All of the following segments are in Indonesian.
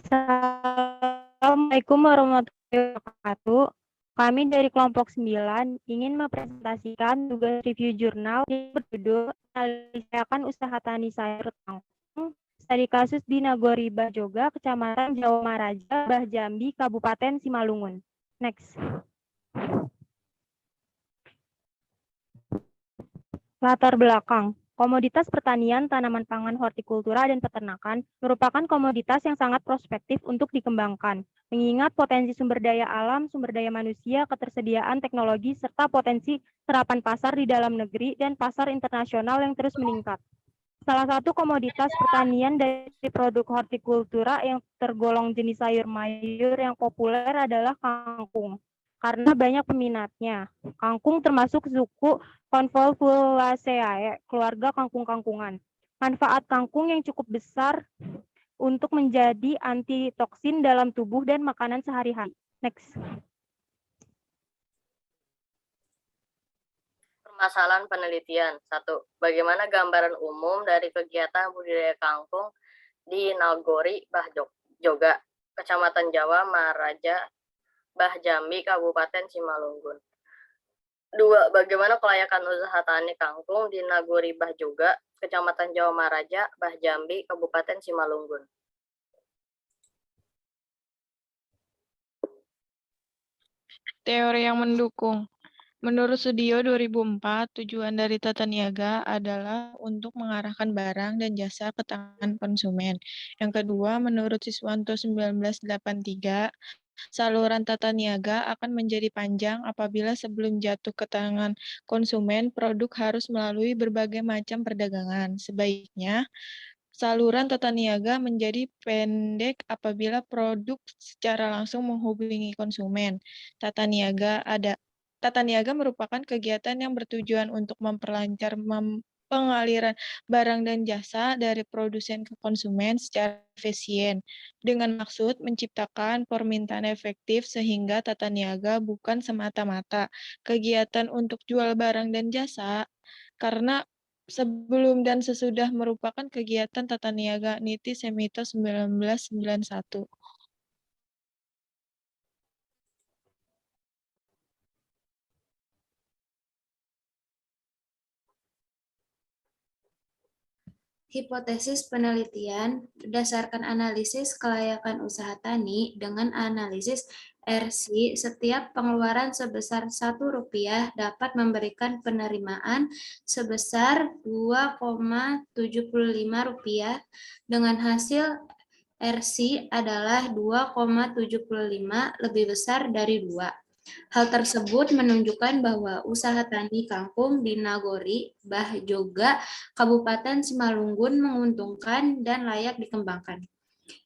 Assalamualaikum warahmatullahi wabarakatuh. Kami dari kelompok 9 ingin mempresentasikan tugas review jurnal yang berjudul Analisakan Usaha Tani Sayur Kangkung Studi Kasus di Nagori Bahjoga, Kecamatan Jawa Maraja, Bah Jambi, Kabupaten Simalungun. Next. Latar belakang. Komoditas pertanian, tanaman pangan, hortikultura, dan peternakan merupakan komoditas yang sangat prospektif untuk dikembangkan, mengingat potensi sumber daya alam, sumber daya manusia, ketersediaan teknologi, serta potensi serapan pasar di dalam negeri dan pasar internasional yang terus meningkat. Salah satu komoditas pertanian dari produk hortikultura yang tergolong jenis sayur mayur yang populer adalah kangkung, karena banyak peminatnya. Kangkung termasuk suku Convolvulaceae, keluarga kangkung-kangkungan. Manfaat kangkung yang cukup besar untuk menjadi antitoksin dalam tubuh dan makanan sehari-hari. Next. Permasalahan penelitian. 1. Bagaimana gambaran umum dari kegiatan budidaya kangkung di Nagori Bahjoga, Kecamatan Jawa Maraja, Bah Jambi, Kabupaten Simalungun. 2. Bagaimana kelayakan usaha tani kangkung di Nagori Bahjoga, Kecamatan Jawa Maraja, Bah Jambi, Kabupaten Simalungun. Teori yang mendukung. Menurut Studio 2004, tujuan dari tata niaga adalah untuk mengarahkan barang dan jasa ke tangan konsumen. Yang kedua, menurut Siswanto 1983, saluran tata niaga akan menjadi panjang apabila sebelum jatuh ke tangan konsumen, produk harus melalui berbagai macam perdagangan. Sebaiknya, saluran tata niaga menjadi pendek apabila produk secara langsung menghubungi konsumen. Tata niaga merupakan kegiatan yang bertujuan untuk memperlancar pengaliran barang dan jasa dari produsen ke konsumen secara efisien, dengan maksud menciptakan permintaan efektif sehingga tata niaga bukan semata-mata kegiatan untuk jual barang dan jasa, karena sebelum dan sesudah merupakan kegiatan tata niaga. Niti Semito 1991. Hipotesis penelitian berdasarkan analisis kelayakan usaha tani dengan analisis RC, setiap pengeluaran sebesar Rp1 dapat memberikan penerimaan sebesar Rp2,75 dengan hasil RC adalah 2,75 lebih besar dari 2. Hal tersebut menunjukkan bahwa usaha tani kangkung di Nagori Bahjoga, Kabupaten Simalungun menguntungkan dan layak dikembangkan.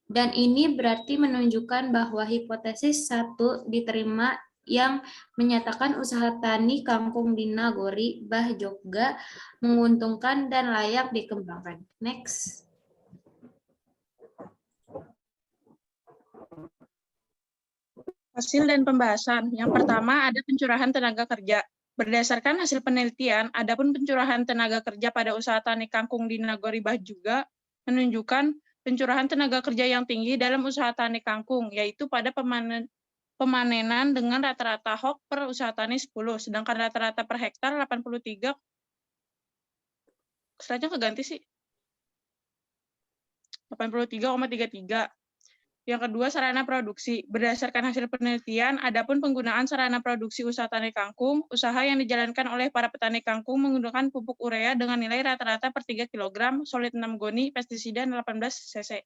Dan ini berarti menunjukkan bahwa hipotesis 1 diterima yang menyatakan usaha tani kangkung di Nagori Bahjoga menguntungkan dan layak dikembangkan. Next. Hasil dan pembahasan. Yang pertama ada pencurahan tenaga kerja. Berdasarkan hasil penelitian, adapun pencurahan tenaga kerja pada usaha tani kangkung di Nagori Bahjoga menunjukkan pencurahan tenaga kerja yang tinggi dalam usaha tani kangkung, yaitu pada pemanenan dengan rata-rata hok per usaha tani 10, sedangkan rata-rata per hektar 83. Slide-nya keganti sih. 83,33. Yang kedua, sarana produksi. Berdasarkan hasil penelitian, adapun penggunaan sarana produksi usaha tani kangkung, usaha yang dijalankan oleh para petani kangkung menggunakan pupuk urea dengan nilai rata-rata per 3 kg, solid 6 goni, pestisida 18 cc.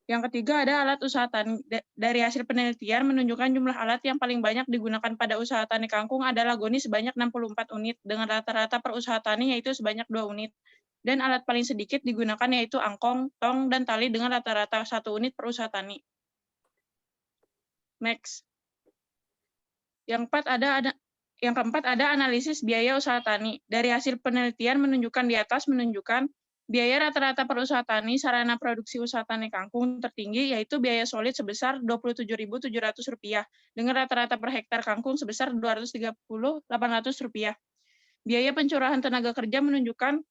Yang ketiga, ada alat usaha tani. Dari hasil penelitian menunjukkan jumlah alat yang paling banyak digunakan pada usaha tani kangkung adalah goni sebanyak 64 unit, dengan rata-rata per usaha tani yaitu sebanyak 2 unit. Dan alat paling sedikit digunakan yaitu angkong, tong, dan tali dengan rata-rata 1 unit per usaha tani. Next. Yang keempat ada analisis biaya usaha tani. Dari hasil penelitian menunjukkan biaya rata-rata per usaha tani sarana produksi usaha tani kangkung tertinggi yaitu biaya solid sebesar Rp27.700 dengan rata-rata per hektar kangkung sebesar Rp230.800. Biaya pencurahan tenaga kerja menunjukkan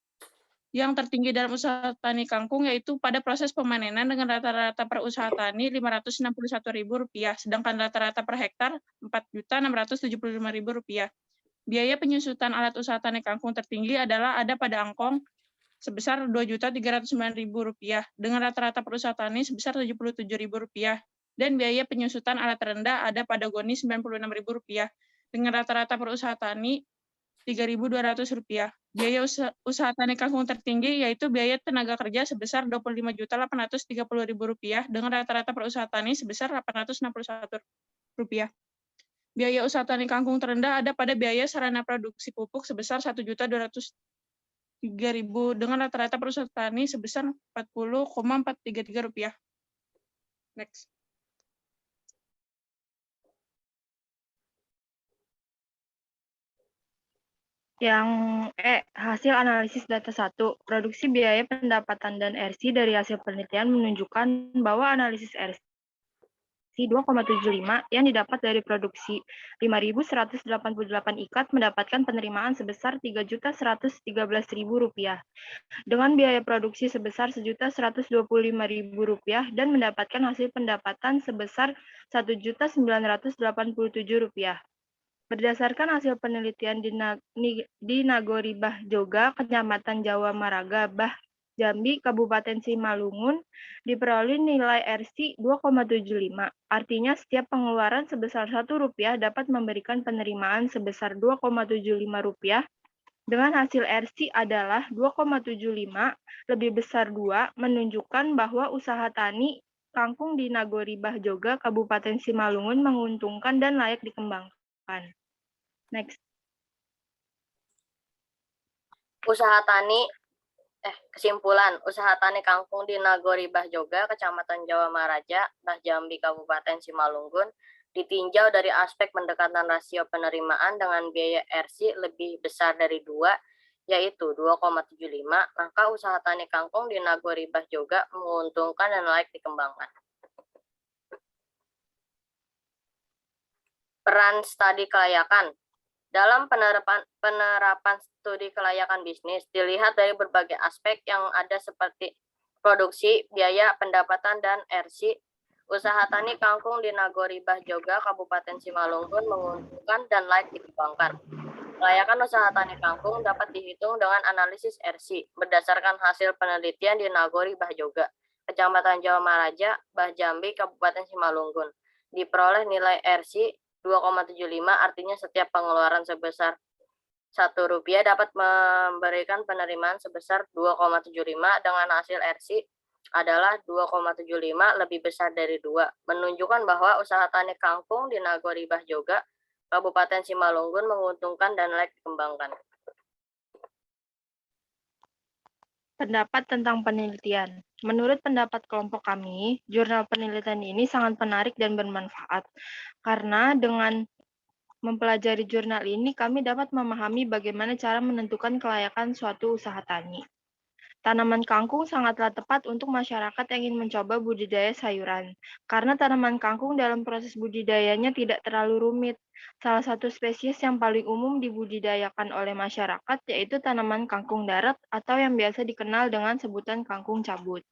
yang tertinggi dalam usaha tani kangkung yaitu pada proses pemanenan dengan rata-rata per usaha tani Rp561.000, sedangkan rata-rata per hektar Rp4.675.000. Biaya penyusutan alat usaha tani kangkung tertinggi adalah ada pada Angkong sebesar Rp2.309.000 dengan rata-rata per usaha tani sebesar Rp77.000 dan biaya penyusutan alat terendah ada pada Goni Rp96.000 dengan rata-rata per usaha tani Rp3.200. Biaya usaha tani kangkung tertinggi yaitu biaya tenaga kerja sebesar Rp25.830.000 dengan rata-rata per usaha tani sebesar Rp861. Biaya usaha tani kangkung terendah ada pada biaya sarana produksi pupuk sebesar Rp1.203.000 dengan rata-rata per usaha tani sebesar Rp40,433. Next. Yang hasil analisis data 1, produksi biaya pendapatan dan RC dari hasil penelitian menunjukkan bahwa analisis RC 2,75 yang didapat dari produksi 5.188 ikat mendapatkan penerimaan sebesar Rp3.113.000 dengan biaya produksi sebesar Rp1.125.000 dan mendapatkan hasil pendapatan sebesar Rp1.987. Berdasarkan hasil penelitian di Nagori Bahjoga, Kecamatan Jawa Maraga, Bah Jambi, Kabupaten Simalungun, diperoleh nilai RC 2,75. Artinya setiap pengeluaran sebesar Rp1 dapat memberikan penerimaan sebesar Rp2,75. Dengan hasil RC adalah 2,75 lebih besar 2, menunjukkan bahwa usaha tani kangkung di Nagori Bahjoga, Kabupaten Simalungun menguntungkan dan layak dikembangkan. Next. Kesimpulan, usaha tani kangkung di Nagori Bahjoga, Kecamatan Jawa Maraja, Bah Jambi, Kabupaten Simalungun, ditinjau dari aspek pendekatan rasio penerimaan dengan biaya RC lebih besar dari 2, yaitu 2,75, maka usaha tani kangkung di Nagori Bahjoga menguntungkan dan layak dikembangkan. Peran studi kelayakan. Dalam penerapan studi kelayakan bisnis, dilihat dari berbagai aspek yang ada seperti produksi, biaya, pendapatan, dan RC. Usaha tani kangkung di Nagori Bahjoga, Kabupaten Simalungun menguntungkan dan layak dikembangkan. Kelayakan usaha tani kangkung dapat dihitung dengan analisis RC berdasarkan hasil penelitian di Nagori Bahjoga, Kecamatan Jawa Maraja, Bah Jambi, Kabupaten Simalungun. Diperoleh nilai RC 2,75, artinya setiap pengeluaran sebesar Rp1 dapat memberikan penerimaan sebesar 2,75 dengan hasil RC adalah 2,75 lebih besar dari 2, menunjukkan bahwa usaha tani kangkung di Nagori Bahjoga, Kabupaten Simalungun menguntungkan dan layak dikembangkan. Pendapat tentang penelitian. Menurut pendapat kelompok kami, jurnal penelitian ini sangat menarik dan bermanfaat, karena dengan mempelajari jurnal ini, kami dapat memahami bagaimana cara menentukan kelayakan suatu usaha tani. Tanaman kangkung sangatlah tepat untuk masyarakat yang ingin mencoba budidaya sayuran, karena tanaman kangkung dalam proses budidayanya tidak terlalu rumit. Salah satu spesies yang paling umum dibudidayakan oleh masyarakat yaitu tanaman kangkung darat atau yang biasa dikenal dengan sebutan kangkung cabut.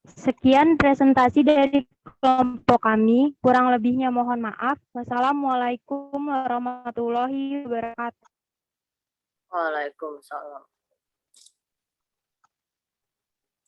Sekian presentasi dari kelompok kami. Kurang lebihnya mohon maaf. Wassalamualaikum warahmatullahi wabarakatuh. Waalaikumsalam.